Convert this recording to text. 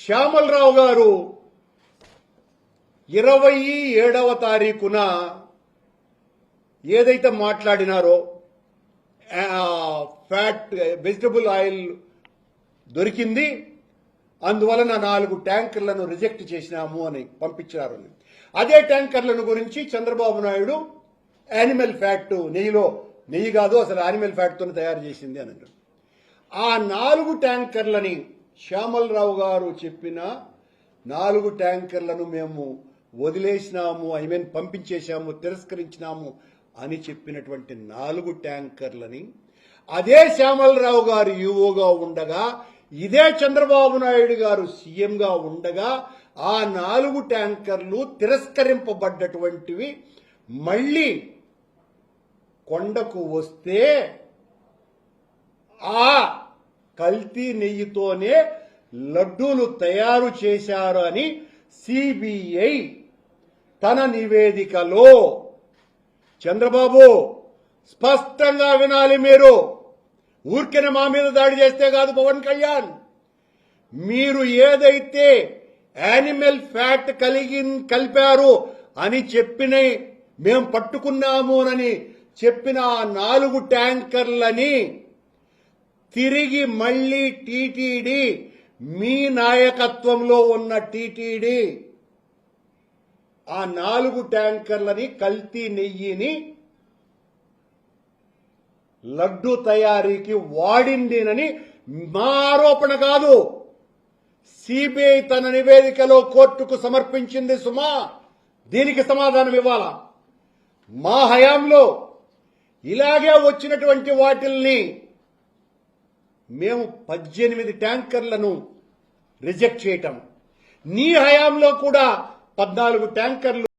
శ్యామలరావు గారు 27వ తారీఖున ఏదైతే మాట్లాడినారో ఫ్యాట్ వెజిటబుల్ ఆయిల్ దొరికింది, అందువలన 4 ట్యాంకర్లను రిజెక్ట్ చేసినాము అని పంపించారు. అదే ట్యాంకర్లను గురించి చంద్రబాబు నాయుడు యానిమల్ ఫ్యాట్, నెయ్యి కాదు అసలు యానిమల్ ఫ్యాట్తో తయారు చేసింది అని అన్నారు. ఆ 4 ట్యాంకర్లని శ్యామలరావు గారు చెప్పిన 4 ట్యాంకర్లను మేము వదిలేసినాము, పంపించేశాము, తిరస్కరించినాము అని చెప్పినటువంటి 4 ట్యాంకర్లని అదే శ్యామలరావు గారు యూఓగా ఉండగా, ఇదే చంద్రబాబు నాయుడు గారు సీఎంగా ఉండగా ఆ 4 ట్యాంకర్లు తిరస్కరింపబడ్డటువంటివి మళ్ళీ కొండకు వస్తే ఆ కల్తీ నెయ్యితోనే లడ్డూలు తయారు చేశారు అని సిబిఐ తన నివేదికలో, చంద్రబాబు స్పష్టంగా వినాలి, మీరు ఊరికెన మా మీద దాడి చేస్తే కాదు పవన్ కళ్యాణ్, మీరు ఏదైతే యానిమల్ ఫ్యాట్ కలిపారు అని మేము పట్టుకున్నాము అని చెప్పిన 4 ట్యాంకర్లని తిరిగి మళ్లీ టీటీడీ, మీ నాయకత్వంలో ఉన్న టీటీడీ ఆ 4 ట్యాంకర్లని కల్తీ నెయ్యిని లడ్డు తయారీకి వాడిందినని మా ఆరోపణ కాదు, సిబిఐ తన నివేదికలో కోర్టుకు సమర్పించింది. సుమా, దీనికి సమాధానం ఇవ్వాలా? మా హయాంలో ఇలాగే వచ్చినటువంటి వాటిల్ని మేము 18 ట్యాంకర్లను రిజెక్ట్ చేయటం, నీ హయాంలో కూడా 14 ట్యాంకర్లు